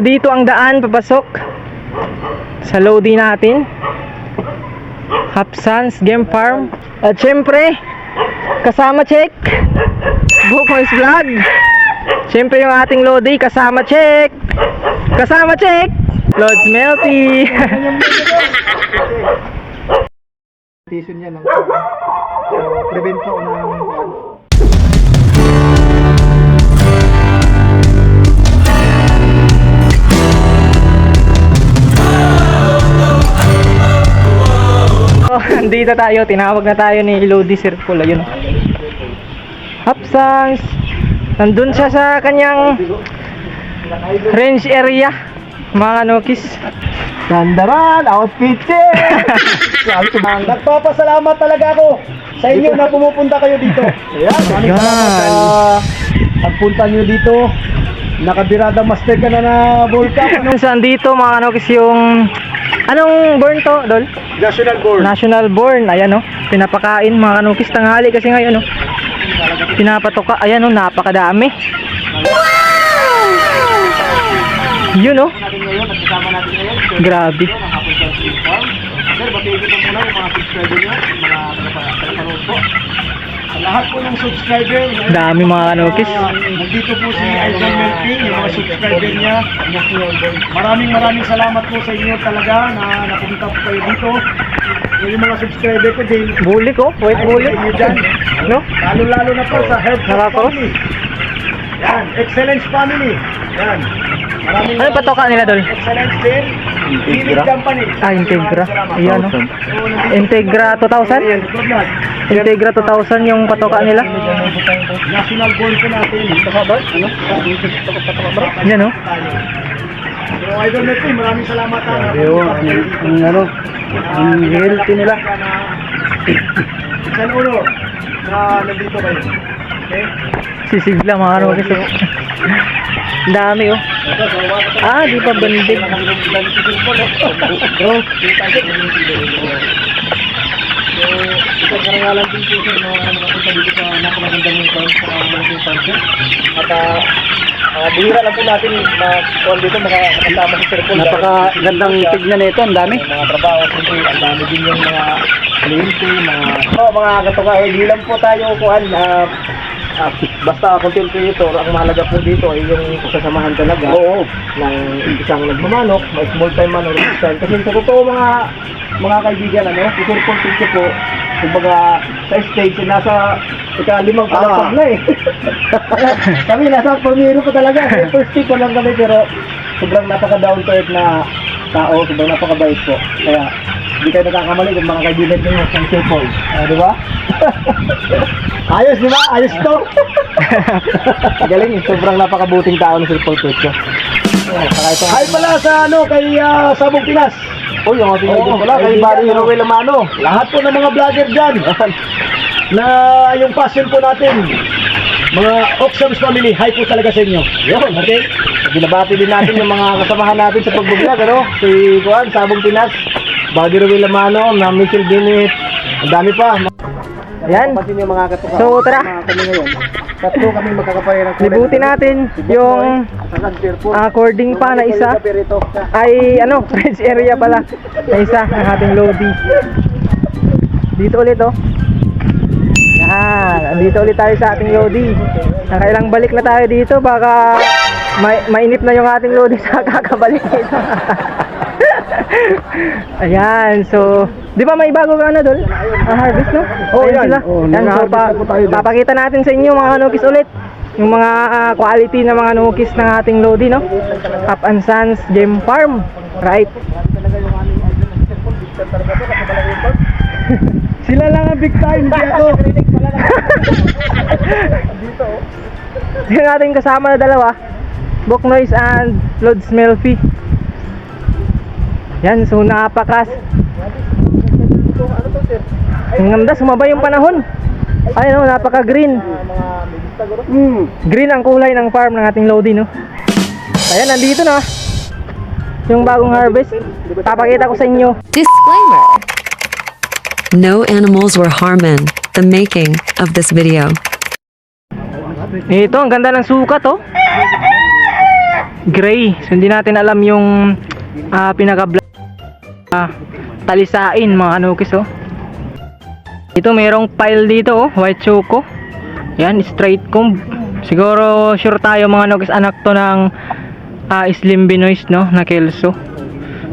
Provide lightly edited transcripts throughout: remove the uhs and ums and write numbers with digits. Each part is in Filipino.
Dito ang daan papasok sa Lodi natin, Hapsans Game Farm. At syempre kasama check Booknoise Vlog. Syempre yung ating Lodi kasama check Lods Melty. Station yan ng prevent po ng Andito tayo, tinawag na tayo ni Lodi Circle. Ayun, Hapsans. Nandun siya sa kanyang range area, mga kanukis. Dandaran, outfit check! Nagpapasalamat talaga ako sa inyo na pumupunta kayo dito. Ayan, maraming salamat sa pagpunta nyo dito. Nakabirada master ka na na Volca. Saan dito mga kanukis yung anong born to, Dol? National Board. National born. Ayan o, pinapakain mga kanukis. Tanghali kasi ngayon o, pinapatoka. Ayan o, napakadami. Yun o, grabe. Sir, batiin ko muna yung mga subscriber nyo, mga tagapanood po. Sa lahat po ng subscriber, Dami mga kanukis. nandito po si Idol Melty, yung mga subscriber niya. Maraming salamat po sa inyo talaga na napunta po kayo dito. Yung mga subscriber ko din. Bulik o, wait bulik. No? Lalo na po sa Health Nakakos? Family. Yan, Excellence Family. Yan. Ano patoka nila, Dol? Excellence din. Integra Company. Ah, Integra. Ayan o. So, Integra 2000? good luck. Integra 2000 yung patoka nila. National goal po natin. Ano? Yan o. So, Idol Melty, maraming salamat. Ang healthy nila. San ulo na nandito kayo. Okay? Sisigla mga kanukis o. Ang dami o. Ah, di pa banding. Bro, ito karangalan din po sa mga nakapunta dito sa nakamagandang farm sa malaking farm sir. At bihira lang po natin na kung dito makasama sa circle. Napakagandang tignan nito, ang dami. Mga trabaho, siyempre, ang dami din yung mga kliyente, mga katuka. Hindi lang po tayo kuhan. Basta content creator, ang mahalaga po dito ay yung kasamahan talaga. Oo. Ng isang nagmamanok, may small time man o big time. Kasi sa totoo mga kaibigan, i-circle ko po, kumbaga sa stage, nasa ika-5 palapag na eh. Kami nasa pamiro po talaga. First tip pa lang kami, pero sobrang napaka-down to earth na tao, sobrang napakabait po. Kaya hindi kayo nakakamali kung mga kaibigan nyo sa circle. Di ba? Ayos, di ba? Ayos to. Galing, sobrang napakabuting tao ng circle ko. Ay pala sa kay Sabong Pinas. Oh, yung ating pala kay Barry Roel Lamano. Lahat po ng mga vlogger dyan na yung passion po natin. Mga Oxams family, hi po talaga sa inyo. Yun, okay? Binabati din natin yung mga kasamahan natin sa pag-vlog, Si Juan, Sabong Pinas, Barry Roel Lamano, na Michelle Bennett, ang dami pa. Ayan. Yung mga katuka. So, tara. Kami ngayon. Tatlo kami magkakapay ng Libutin natin yung according pa na isa ay range area pala na isa ng ating Lodi. Dito ulit yan, andito ulit tayo sa ating Lodi. Nakailang balik na tayo dito, baka mainip na yung ating Lodi sa kakabalik dito. Ayan, so di ba may bago ka Dol? Ang harvest, no? Oh, Ayan yan. sila. Yan, so papakita natin sa inyo mga nukis ulit yung mga quality na mga nukis ng ating Lodi, no? Hapsans Game Farm, right? Sila lang ang big time, hindi ako. Yung ating kasama na dalawa, Booknoise and Lods Melty. Yan, so napakas. Ang ganda, sumabay yung panahon. Ayun, napaka-green. Green ang kulay ng farm ng ating Lodi, no? Ayan, nandito na yung bagong harvest. Papakita ko sa inyo. Disclaimer. No animals were harmed in the making of this video. Ito, ang ganda ng sukat, gray. So hindi natin alam yung talisain mga kanukis oh. Ito merong pile dito oh, white choco. Yan, straight comb. Siguro sure tayo mga kanukis anak to ng Slim Binoys no, na Kelso.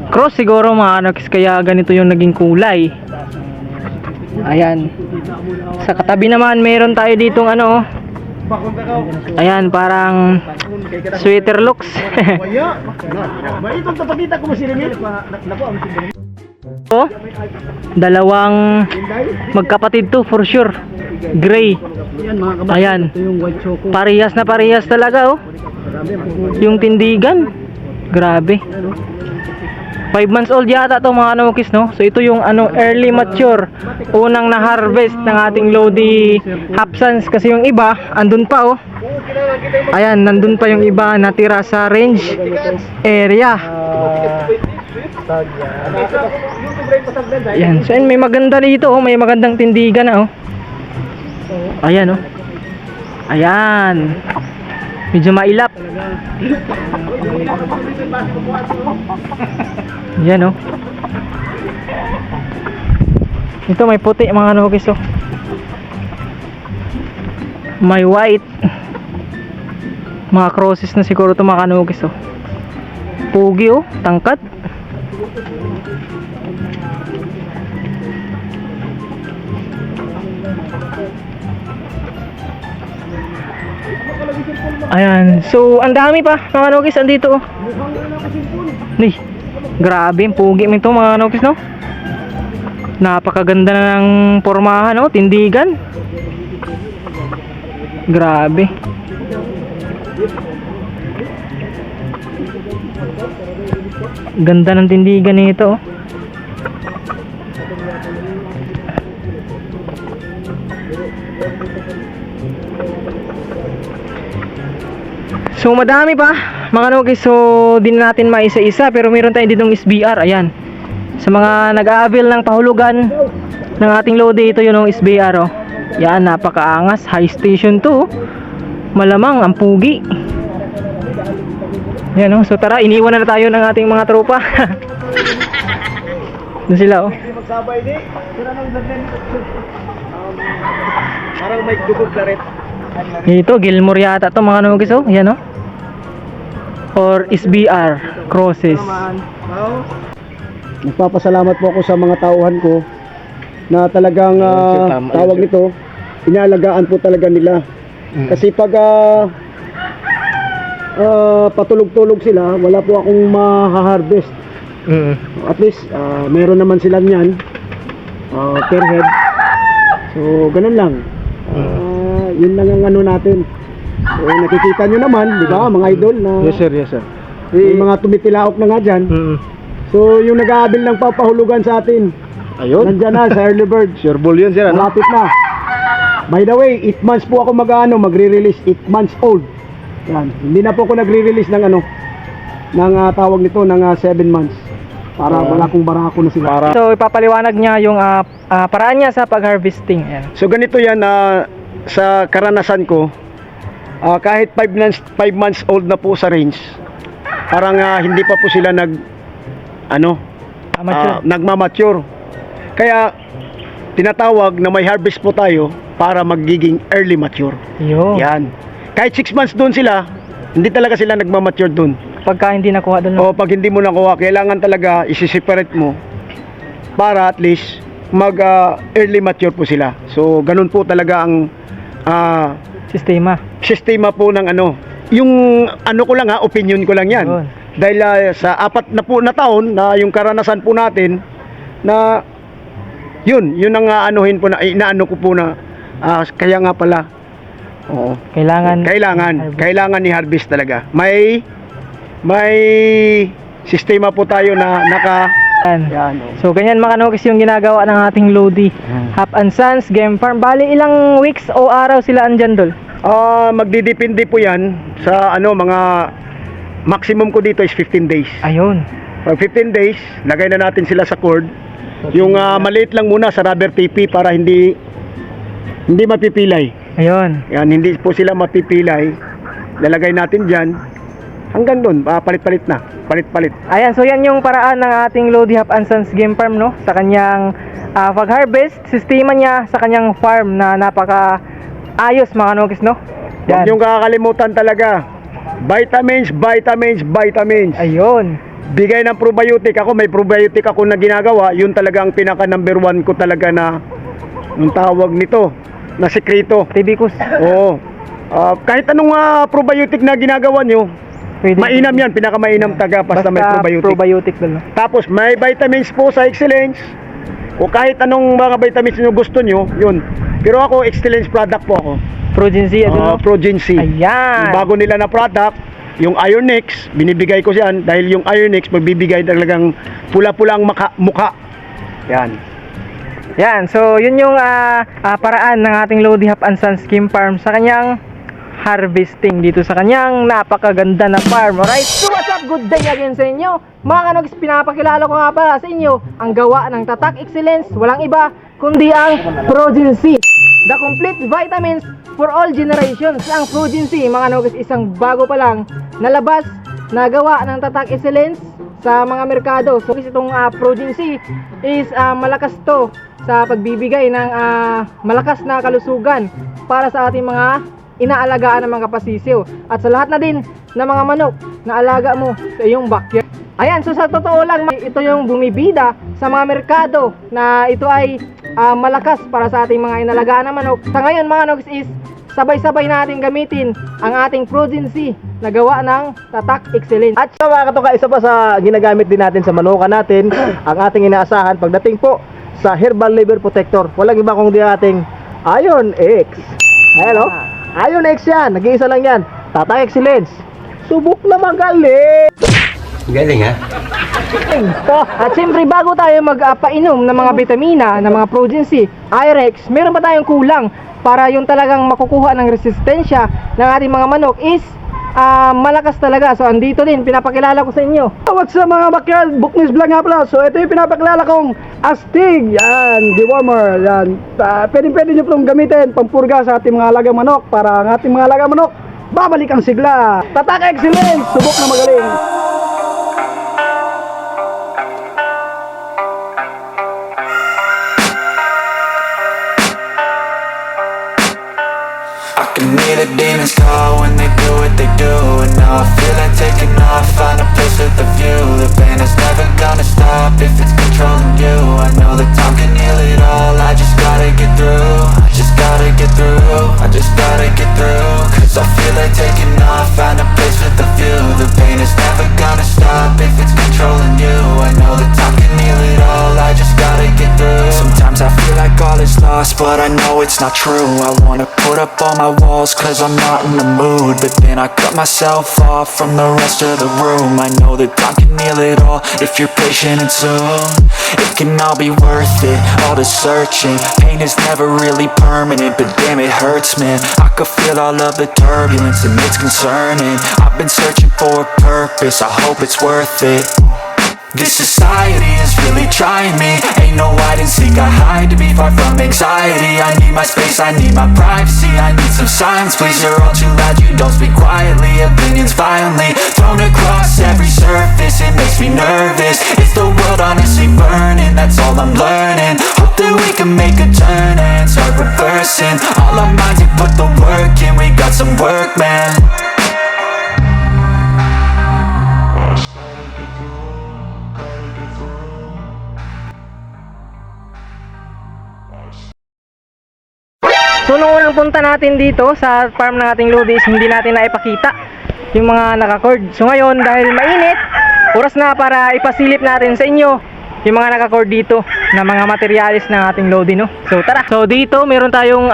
Cross siguro mga kanukis kaya ganito yung naging kulay. Ayan. Sa katabi naman meron tayo ditong ano oh. Ayan, parang sweater looks. Oh, dalawang magkapatid to for sure. Gray. Ayan. Parehas na parehas talaga oh. Yung tindigan. Grabe. 5 months old yata to mga kanukis no. So ito yung ano early mature, unang na harvest ng ating Lodi Hapsans kasi yung iba andun pa oh. Ayan, nandun pa yung iba natira sa range area. Ayan, so may maganda dito oh, may magandang tindigan na oh. Ayan oh. Ayan. Medyo mailap. Yan oh. Ito may puti mga kanukis oh. May white. Mga crosses na siguro ito mga kanukis oh. Pugi oh, tangkat. Ayan, so ang dami pa mga kanukis andito oh. Nih, grabe yung pugi mo ito mga kanukis no. Napakaganda na ng pormahan no, tindigan. Grabe. Ganda ng tindigan nito oh. So madami pa mga kanukis, so din natin maisa-isa pero meron tayong ditong SBR. Ayan, sa mga nag-aabil ng pahulugan ng ating Lodi, ito yun yung SBR oh. Yan, napakaangas, high station to oh. Malamang ang pugi. Yan oh, so tara iniwan na tayo ng ating mga tropa. Doon sila oh. Parang may dugog na rin. Ito Gilmore yata to mga kanukis oh. Yan oh, or SBR crosses. Nagpapasalamat po ako sa mga tauhan ko na talagang tawag nito, inaalagaan po talaga nila. Kasi pag patulog-tulog sila, wala po akong maha-harvest. At least meron naman sila niyan per head. So ganun lang. Yun lang ang ano natin. So, nakikita nyo naman, di ba, mga idol na Yes sir, yes sir. yung mga tumitilaok na nga dyan. So yung nag-aabil ng papahulugan sa atin, Ayun. nandyan na sa early bird. Sure ball yun sir ano? Malapit na. By the way, 8 months po ako magre-release, 8 months old. Yan. Hindi na po ako nagre-release ng ano, ng tawag nito, ng 7 months. Para wala kong barako na sila. So ipapaliwanag niya yung paraan niya sa pag-harvesting. Ayan. So ganito yan, sa karanasan ko, kahit 5 months old na po sa range, parang hindi pa po sila nagmamature. Kaya tinatawag na may harvest po tayo para magiging early mature. Yo. Yan. Kahit 6 months doon sila, hindi talaga sila nagmamature doon. Pagka hindi nakuha doon. O pag hindi mo nakuha, kailangan talaga isi-separate mo para at least mag early mature po sila. So ganun po talaga ang sistema po ng ano. Yung ano ko lang opinion ko lang yan. Yun. Dahil sa 4 na po na taon na yung karanasan po natin na yun ang anuhin po na inaano ko po na kaya nga pala. Oo. Kailangan i-harvest talaga. May sistema po tayo na yan, So ganyan mga kanukis yung ginagawa ng ating Lodi Hapsans Game Farm. Bali ilang weeks o araw sila andyan dol? Magdidepende po yan sa mga maximum ko dito is 15 days. Ayun. Pag 15 days, lagay na natin sila sa cord. Yung maliit lang muna sa rubber TP para hindi mapipilay. Ayun. Yan, hindi po sila mapipilay. Lalagay natin dyan. Hanggang doon, palit-palit na. Palit-palit. Ayan, so yan yung paraan ng ating Lodi Hap and Sons Game Farm, no? Sa kanyang pag-harvest, sistema niya sa kanyang farm na napaka ayos mga kanokis, no? Huwag niyong kakalimutan talaga. Vitamins, vitamins, vitamins. Ayun. Bigay ng probiotic. Ako may probiotic ako na ginagawa. Yun talaga ang pinaka number 1 ko talaga na ang tawag nito na sekreto. Tibicus. Oo. Kahit anong probiotic na ginagawa nyo, Pwede. mainam yan. Pinaka-mainam taga basta may probiotic. Probiotic doon, no? Tapos may vitamins po sa Excellence. O kahit anong mga vitamins nyo gusto nyo, yun. Pero ako, Excellence product po ako. Progency, ano? Progency. Ayan. Yung bago nila na product, yung Ironix, binibigay ko siyan dahil yung Ironix magbibigay talagang pula-pulang mukha. Yan. Yan, so yun yung paraan ng ating Lodi Hap and Sons Game Farm sa kanyang harvesting dito sa kanyang napakaganda na farm. Alright, so what's up? Good day again sa inyo. Mga kanogs, pinapakilala ko nga pala sa inyo ang gawa ng Tatak Excellence. Walang iba kundi ang Progency, the complete vitamins for all generations. Ang Progency, mga kanogs, isang bago pa lang nalabas na gawa ng Tatak Excellence sa mga merkado. So itong Progency is malakas to sa pagbibigay ng malakas na kalusugan para sa ating mga inaalagaan ng mga kapasisiw at sa lahat na din ng mga manok na alaga mo sa iyong backyard. Ayan, so sa totoo lang, ito yung bumibida sa mga merkado na ito ay malakas para sa ating mga inalagaan na manok. Sa ngayon mga nogs is sabay-sabay natin gamitin ang ating Progency na gawa ng Tatak Excellence. At sa mga katoka, isa pa sa ginagamit din natin sa manukan natin, ang ating inaasahan pagdating po sa Herbal Liver Protector. Walang iba kundi ating Iron X. Ayan o. Iron X yan. Nag-iisa lang yan. Tatak Excellence. Subok na magaling. Galing ha? At siyempre bago tayo magpainom ng mga vitamina, ng mga Progency, Irex, meron pa tayong kulang para yung talagang makukuha ng resistensya ng ating mga manok is malakas talaga. So andito din, pinapakilala ko sa inyo. What's up mga backyard? Booknis Vlog nga pala. So ito yung pinapakilala kong Astig. Yan, dewormer. Yan. Pwede nyo pong gamitin pampurga sa ating mga alagang manok para ang ating mga alagang manok babalik ang sigla. Tatak Excellence. Subok na magaling. I can hear the demons call when they do what they do. And now I feel like taking off, find a place with a view. The pain is never gonna stop if it's controlling you. I know that time can heal it all, I just gotta get through. I just gotta get through, I just gotta get through. Cause I feel like taking off, find a place with a view. The pain is never gonna stop if it's controlling you. I know that time can heal it all, I just gotta get through. Sometimes I feel like all is lost, but I know it's not true. I wanna put up all my walls cause I'm not in the mood. But then I cut myself off from the rest of the room. I know that time can heal it all if you're patient and soon. It can all be worth it, all the searching. Pain is never really permanent, but damn it hurts man. I could feel all of the turbulence and it's concerning. I've been searching for a purpose, I hope it's worth it. This society is really trying me. Ain't no hide and seek, I hide to be far from anxiety. I need my space, I need my privacy. I need some silence, please, you're all too loud. You don't speak quietly, opinions violently thrown across every surface. It makes me nervous. Is the world honestly burning? That's all I'm learning. Hope that we can make a turn and start reversing all our minds and put the work in. We got some work, man. So nung unang punta natin dito sa farm ng ating Lodi is hindi natin naipakita yung mga naka-cord. So ngayon dahil mainit, oras na para ipasilip natin sa inyo yung mga naka-cord dito na mga materialis ng ating Lodi, no? So tara. So dito meron tayong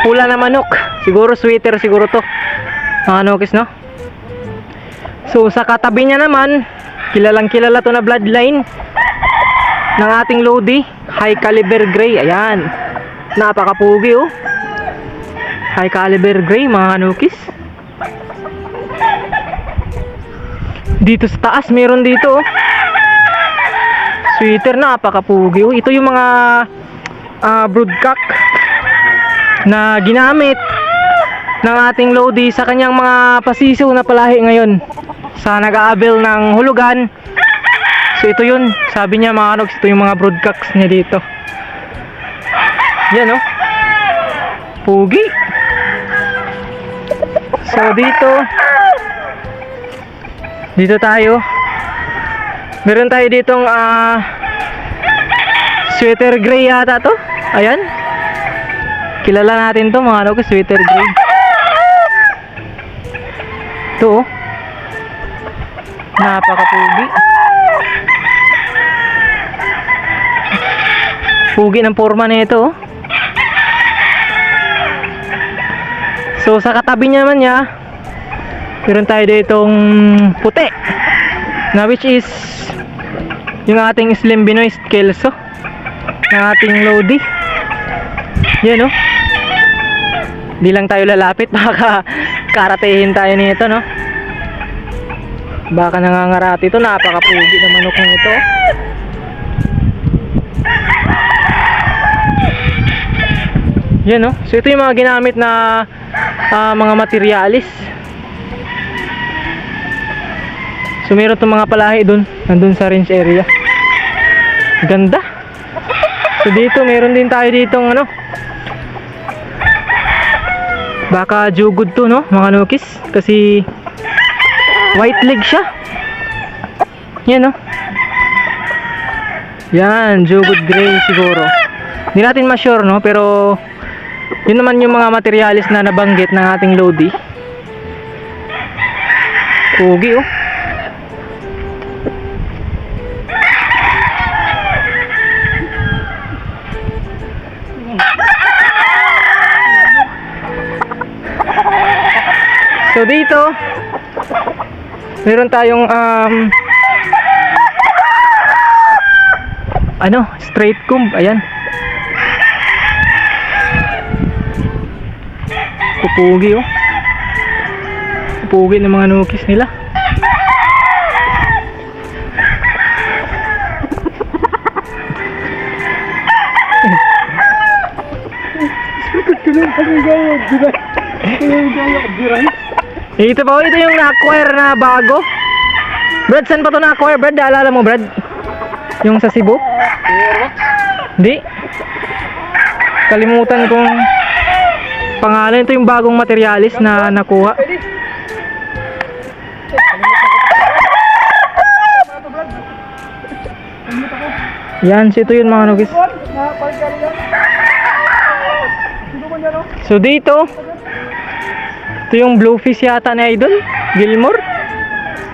pula na manok. Siguro sweater siguro to. Mga nokis, no? So sa katabi niya naman, kilalang kilala to na bloodline ng ating Lodi, high caliber gray. Ayan. Napakapugi oh. High caliber gray mga kanukis. Dito sa taas meron dito oh. Sweater, napakapugi oh. Ito yung mga broodcock na ginamit ng ating Lodi sa kanyang mga pasisiw na palahi ngayon sa nag-aabil ng hulugan. So ito yun, sabi niya mga kanoks, ito yung mga broadcast niya dito. Yan, oh. Pugi. So dito tayo. Meron tayo ditong sweater gray yata to. Ayan. Kilala natin to mga kanoks, sweater gray. Ito, oh. Napakapugi. Pugi ng forma nito, oh. So sa katabi naman niya, meron tayo ditong puti na which is yung ating Slim Binoy Kelso ng ating Lodi. Yan, oh. Di lang tayo lalapit, baka karatehin tayo nito, no? Baka nangangarati ito. Napakapugi ng manok ng ito. Yan, no? So ito yung mga ginamit na mga materialis. So meron itong mga palahi dun, nandun sa range area. Ganda. So dito meron din tayo ditong ano, baka jugod to, no mga nukis, kasi white leg siya. Yan, no. Yan, jugod gray siguro. Hindi natin ma-sure, no, pero yun naman yung mga materialis na nabanggit ng ating Lodi. Pugi, oh. So dito meron tayong straight comb. Ayan. Pupugi, oh. Pupugi ng mga nukis nila. Ito ba? Ito yung na-acquire na bago. Brad, saan pa ito na-acquire, Brad? Alala mo, Brad? Yung sa Cebu? Hindi. Kalimutan kong pangalan. Ito yung bagong materialis na nakuha. Yan, so ito yun mga nugis. So dito, ito yung bluefish yata na idol, Gilmore.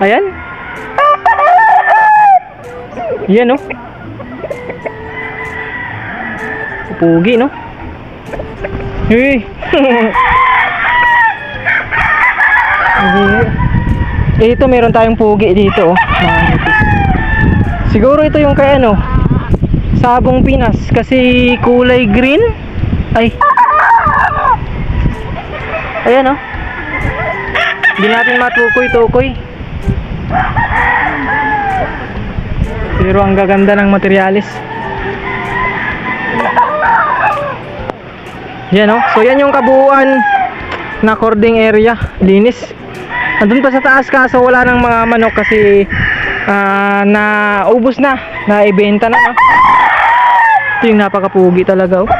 Ayan. Yan, oh. Pugi, no? Hey. Ito meron tayong pugi dito, oh, mga nipis. Siguro ito yung kay ano, Sabong Pinas, kasi kulay green. Ay. Ayan, oh. Hindi natin matukoy-tukoy. Pero ang gaganda ng materialis. Yan, oh. So yan yung kabuuan na cording area. Linis. Andun pa sa taas kaso wala ng mga manok kasi naubos na. Naibenta na, no? Ito yung napakapugi talaga, oh.